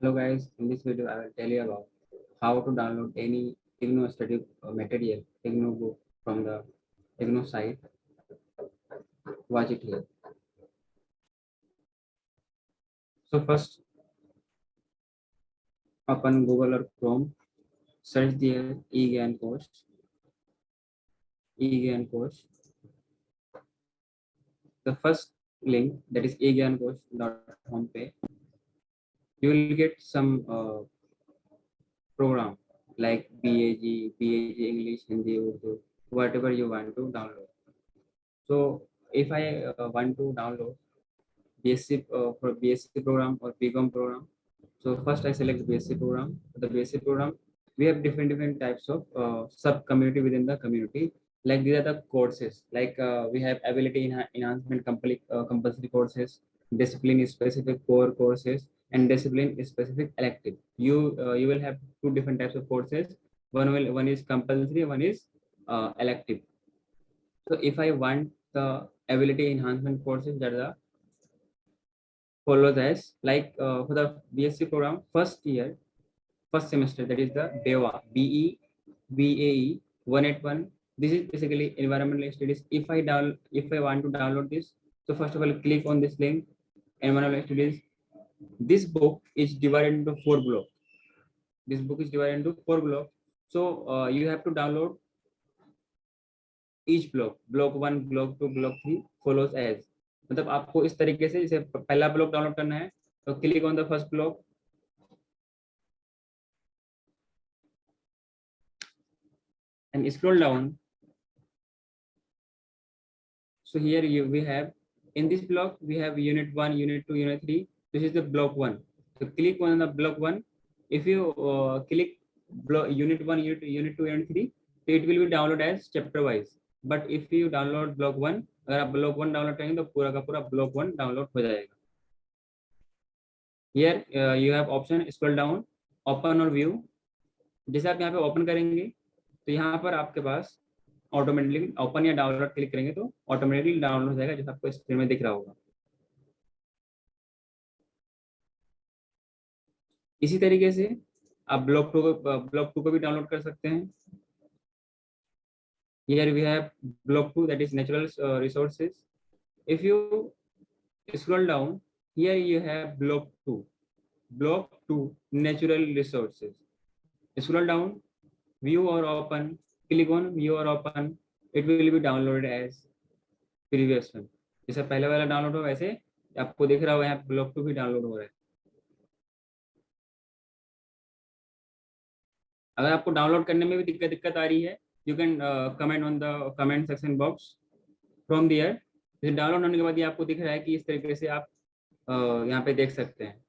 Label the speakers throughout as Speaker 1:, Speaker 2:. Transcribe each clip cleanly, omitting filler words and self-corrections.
Speaker 1: Hello guys, in this video I will tell you about how to download any IGNOU study material, IGNOU book from the IGNOU site. Watch it here. So first open Google or Chrome, search there eGyan course, eGyan course. The first link, that is egyancourse.com page. You will get some program like BAG English, Hindi, Urdu, whatever you want to download. So if I want to download BSc for BSc program or BCom program, so first I select BSc program. For the BSc program, we have different types of sub community within the community. Like these are the courses. Like we have ability enhancement compulsory courses, discipline specific core courses, and discipline specific elective. You will have two different types of courses. One is compulsory, one is elective. So if I want the ability enhancement courses, that are follows as like for the BSc program first year, first semester, that is the BAE 181. This is basically environmental studies. If I want to download this, so first of all click on this link, environmental studies. This book is divided into 4 blocks. This book is divided into 4 blocks. So you have to download each block 1, block 2, block 3 follows as. मतलब आपको इस तरीके से जैसे पहला block download करना है तो click on the first block and scroll down. So here we have, in this block we have unit 1, unit 2, unit 3. This is the block 1. So click on the block 1. If you click block unit 1, unit 2, unit 3, so it will be downloaded as chapter wise. But if you download block 1, अगर आप block 1 download करेंगे तो पूरा का पूरा block 1 download हो जाएगा. Here you have option, scroll down, open और view. जैसे आप यहाँ पे ओपन करेंगे तो यहाँ पर आपके पास ऑटोमेटिकली ओपन या डाउनलोड क्लिक करेंगे तो ऑटोमेटिकली डाउनलोड हो जाएगा, जैसा आपको स्क्रीन में दिख रहा होगा. इसी तरीके से आप ब्लॉक 2 को भी डाउनलोड कर सकते हैं. Here we have block 2, that is natural resources. If you scroll down, here you have block 2 natural resources. Scroll down, view or open, click on view or open, it will be downloaded as previous one. जैसे पहले वाला download हो वैसे आपको दिख रहा होगा यहाँ ब्लॉक 2 भी डाउनलोड हो रहा है. अगर आपको डाउनलोड करने में भी दिक्कत आ रही है, you can comment on the comment section box. From there जैसे डाउनलोड होने के बाद ये आपको दिख रहा है कि इस तरीके से आप यहाँ पे देख सकते हैं.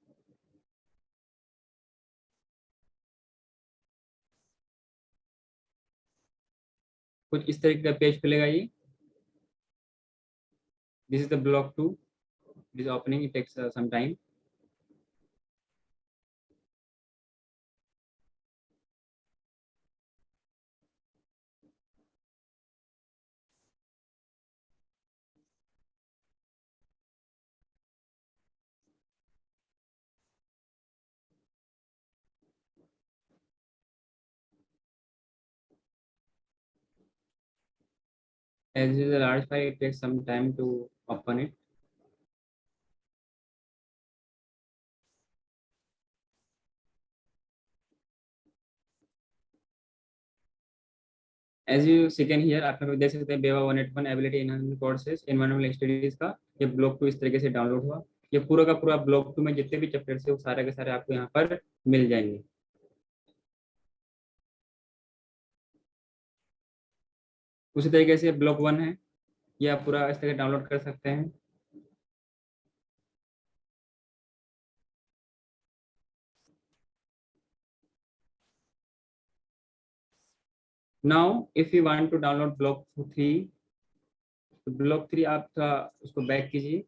Speaker 1: कुछ इस तरीके का पेज खुलेगा ये. This is the block 2. It is opening, it takes some time. As it is a large file, it takes some time to open it. As you see can here, आप देख सकते हैं बेवा 181 ability enhancement courses environmental studies का ये block 2 इस तरीके से डाउनलोड हुआ. ये पूरा का पूरा ब्लॉक 2 में जितने भी चैप्टर्स है वो सारे के सारे आपको यहाँ पर मिल जाएंगे. उसी तरीके से ब्लॉक 1 है, ये आप पूरा इस तरह डाउनलोड कर सकते हैं. Now if you want to download block 3, तो ब्लॉक 3 आप उसको बैक कीजिए.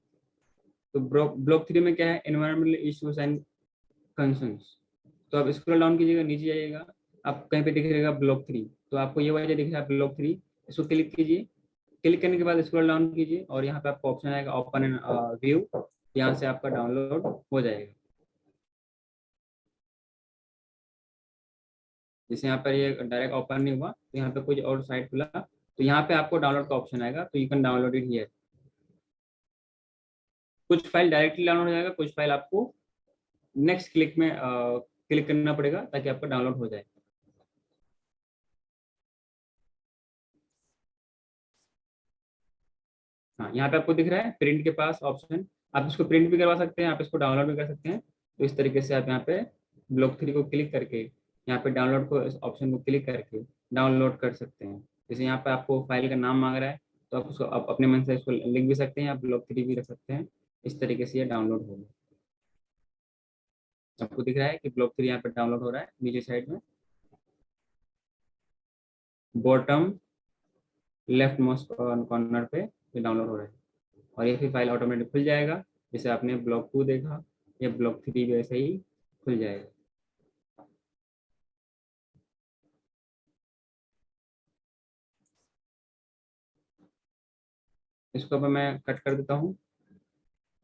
Speaker 1: तो ब्लॉक 3 में क्या है, एनवायरमेंटल इश्यूज एंड कंसर्न्स. तो आप स्क्रॉल डाउन कीजिएगा, नीचे जाइएगा, आप कहीं पे दिख रहेगा ब्लॉक 3. तो आपको ये वाला दिख रहा है ब्लॉक 3, इसको क्लिक कीजिए. क्लिक करने के बाद स्क्रॉल डाउन कीजिए और यहाँ पे आपको ऑप्शन आएगा ओपन एंड व्यू. यहाँ से आपका डाउनलोड हो जाएगा. जैसे यहाँ पर ये डायरेक्ट ओपन नहीं हुआ तो यहाँ पे कुछ और साइट खुला, तो यहाँ पे आपको डाउनलोड का ऑप्शन आएगा, तो you can download it here. कुछ फाइल डायरेक्टली डाउनलोड हो जाएगा, कुछ फाइल आपको नेक्स्ट क्लिक में क्लिक करना पड़ेगा ताकि आपका डाउनलोड हो जाए। हाँ, यहाँ पे आपको दिख रहा है प्रिंट के पास ऑप्शन, आप इसको प्रिंट भी करवा सकते हैं, आप इसको डाउनलोड भी कर सकते हैं। तो इस तरीके से आप यहाँ पे ब्लॉक 3 को क्लिक करके यहाँ पे डाउनलोड को इस ऑप्शन को क्लिक करके डाउनलोड कर सकते हैं। जैसे यहाँ पे आपको फाइल का नाम मांग रहा है, तो आप उसको आप अपने मन से इसको लिख भी सकते हैं, आप ब्लॉक 3 भी रख सकते हैं। इस तरीके से ये डाउनलोड होगा। आपको दिख रहा है कि ब्लॉक 3 यहाँ पे डाउनलोड हो रहा है नीचे साइड में, बॉटम लेफ्ट मोस्ट कॉर्नर पे ये डाउनलोड हो रहा है। और ये फिर फाइल ऑटोमेटिक खुल जाएगा। जैसे आपने ब्लॉक 2 देखा, ये ब्लॉक 3 भी ऐसे ही खुल जाएगा। इसको अब मैं कट कर देता हूँ।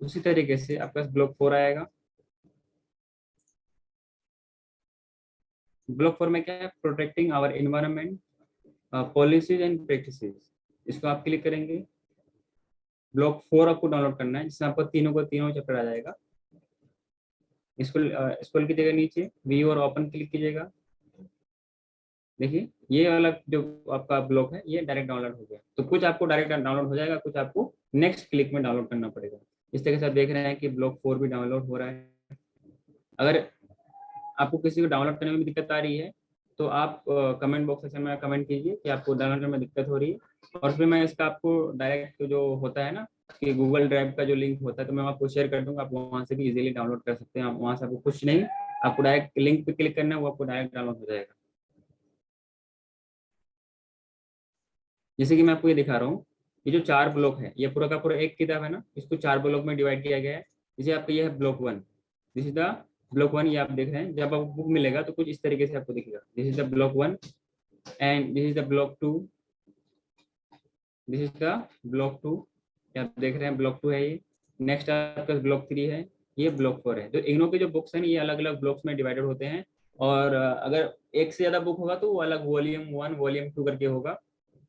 Speaker 1: उसी तरीके से आपके पास ब्लॉक 4 आएगा। ब्लॉक 4 में क्या है, protecting our environment policies and practices. इसको आप क्लिक करेंगे। ब्लॉक 4 आपको डाउनलोड करना है, जिससे आपको तीनों को तीनों चैप्टर आ जाएगा। स्कूल स्कूल की जगह नीचे व्यू और ओपन क्लिक कीजिएगा। देखिए ये वाला जो आपका ब्लॉक है ये डायरेक्ट डाउनलोड हो गया। तो कुछ आपको डायरेक्ट डाउनलोड हो जाएगा, कुछ आपको नेक्स्ट क्लिक में डाउनलोड करना पड़ेगा। इस तरीके से आप देख रहे हैं कि ब्लॉक 4 भी डाउनलोड हो रहा है। अगर आपको किसी को डाउनलोड करने में भी दिक्कत आ रही है तो आप कमेंट बॉक्स सेक्शन में कमेंट कीजिए कि आपको डाउनलोड करने में दिक्कत हो रही है, और फिर मैं इसका आपको डायरेक्ट जो होता है ना कि गूगल ड्राइव का जो लिंक होता है, तो मैं आपको शेयर कर दूंगा। आप वहाँ से भी इजीली डाउनलोड कर सकते हैं। आप वहाँ से आपको कुछ नहीं, आपको डायरेक्ट लिंक पे क्लिक करना है, वो आपको डायरेक्ट डाउनलोड हो जाएगा। जैसे कि मैं आपको ये दिखा रहा हूँ, ये जो 4 ब्लॉक है ये पूरा का पूरा एक किताब है ना, इसको 4 ब्लॉक में डिवाइड किया गया है। जैसे आपका ये है block 1, this is the block 1। ये आप देख रहे हैं, जब आपको बुक मिलेगा तो कुछ इस तरीके से आपको दिखेगा, this is the block 1 and this is the block 2, this is the block 2। आप देख रहे हैं ब्लॉक 2 है ये। नेक्स्ट आपका ब्लॉक 3 है, ये ब्लॉक 4 है। तो इग्नो के जो बुक्स हैं ये अलग अलग ब्लॉक्स में डिवाइडेड होते हैं। और अगर एक से ज्यादा बुक होगा तो वो अलग वॉल्यूम 1 वॉल्यूम 2 करके होगा।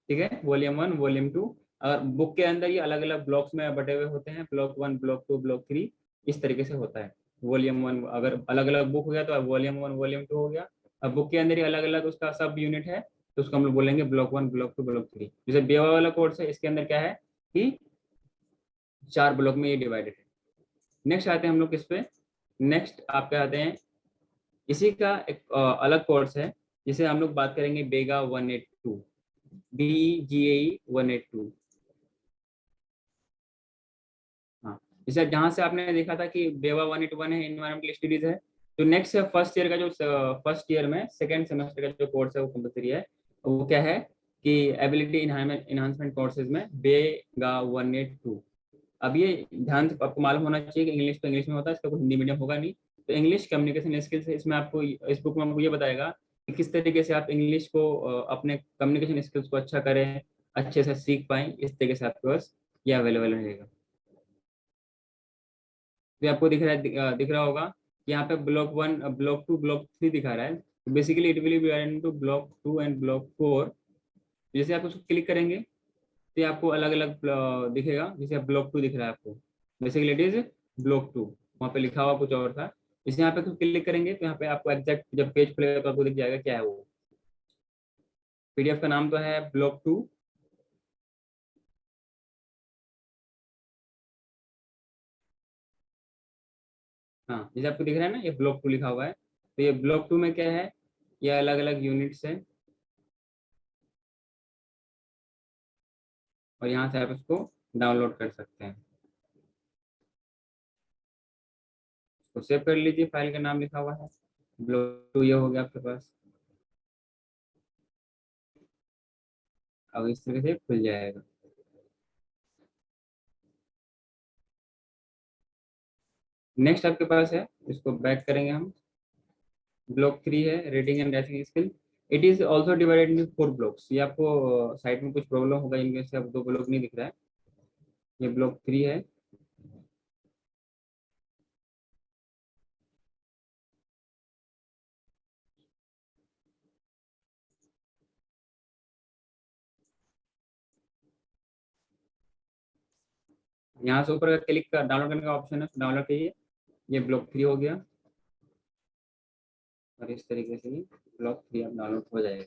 Speaker 1: ठीक है, वॉल्यूम 1 वॉल्यूम 2। और बुक के अंदर ये अलग अलग ब्लॉक्स में बटे हुए होते हैं, ब्लॉक 1 ब्लॉक 2 ब्लॉक 3, इस तरीके से होता है। वॉल्यूम 1 अगर अलग अलग बुक हो गया तो वॉल्यूम 1 वॉल्यूम 2 हो गया। अब बुक के अंदर ही अलग अलग उसका सब यूनिट है, तो उसको हम लोग बोलेंगे ब्लॉक 1 ब्लॉक 2 ब्लॉक 3। जैसे बेवा वाला कोर्स है, इसके अंदर क्या है कि 4 ब्लॉक में ये डिवाइडेड है। नेक्स्ट आते हैं हम लोग इस पे। नेक्स्ट आपके आते हैं, इसी का एक अलग कोर्स है जिसे हम लोग बात करेंगे बेगा 182, BGAE 182। हाँ, जैसे जहाँ से आपने देखा था कि बेवा 181 है, इन्वायरमेंटल स्टडीज है। तो नेक्स्ट है फर्स्ट ईयर का, जो फर्स्ट ईयर में सेकेंड सेमेस्टर का जो कोर्स है वो कंपलसरी है। वो क्या है कि एबिलिटी इन्हांसमेंट कोर्सेज में बेगा 182। अब ये ध्यान से आपको मालूम होना चाहिए कि इंग्लिश तो इंग्लिश में होता है, इसका कोई हिंदी मीडियम होगा नहीं। तो इंग्लिश कम्युनिकेशन स्किल्स है इसमें। आपको इस बुक में आपको ये बताएगा कि किस तरीके से आप इंग्लिश को अपने कम्युनिकेशन स्किल्स को अच्छा करें, अच्छे से सीख पाएं। इस तरीके से आपके पास ये अवेलेबल रहेगा। तो आपको दिख रहा है, दिख रहा होगा कि यहाँ पे ब्लॉक 1 ब्लॉक 2 ब्लॉक 3 दिखा रहा है। तो basically it will be into block 2 and block 4। जैसे आप उसको क्लिक करेंगे तो ये आपको अलग अलग दिखेगा। जैसे ब्लॉक 2 दिख रहा है आपको, बेसिकली इट इज ब्लॉक 2। वहाँ पे लिखा हुआ कुछ और था। इसे यहाँ पे क्लिक करेंगे तो यहाँ पे आपको एग्जैक्ट जब पेज खुलेगा तो आपको दिख जाएगा क्या है वो। PDF का नाम तो है ब्लॉक 2। हाँ, जैसे आपको दिख रहा है ना, ये ब्लॉक 2 लिखा हुआ है। तो ये ब्लॉक 2 में क्या है, ये अलग अलग यूनिट्स है, और यहाँ से आप इसको डाउनलोड कर सकते हैं। तो सेव कर लीजिए, फाइल का नाम लिखा हुआ है ब्लॉक 2, ये हो गया आपके पास। अब इस तरह से खुल जाएगा। नेक्स्ट आपके पास है, इसको बैक करेंगे हम। ब्लॉक 3 है reading and writing skill. It is also divided in 4 blocks. ये आपको साइड में कुछ प्रॉब्लम होगा, इनमें से अब 2 ब्लॉक नहीं दिख रहा है। ये ब्लॉक 3 है। यहाँ से ऊपर का क्लिक कर डाउनलोड करने का ऑप्शन है, डाउनलोड कीजिए। ये ब्लॉक 3 हो गया और इस तरीके से ब्लॉक 3 अब डाउनलोड हो जाएगा।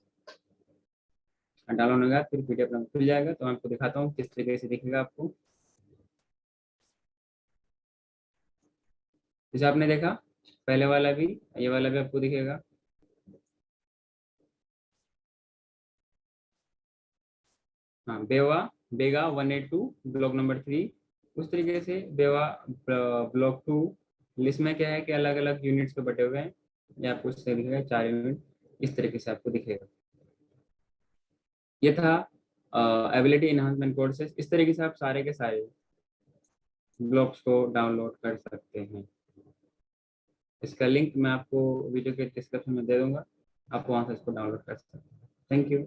Speaker 1: डाउनलोड होगा फिर पीडीएफ में खुल जाएगा। तो मैं आपको दिखाता हूँ किस तरीके से दिखेगा आपको। जैसे आपने देखा पहले वाला भी, ये वाला भी आपको दिखेगा। हाँ, बेगा 182 ब्लॉक नंबर 3। उस तरीके से बेवा ब्लॉक 2 लिस्ट में क्या है कि अलग अलग यूनिट्स पे बटे हुए हैं। ये आपको इस तरह दिखेगा, 4 यूनिट इस तरीके से आपको दिखेगा। ये था एबिलिटी इनहांसमेंट कोर्सेज। इस तरीके से आप सारे के सारे ब्लॉग्स को डाउनलोड कर सकते हैं। इसका लिंक मैं आपको वीडियो के डिस्क्रिप्शन में दे दूंगा, आप वहां से इसको डाउनलोड कर सकते हैं। Thank you.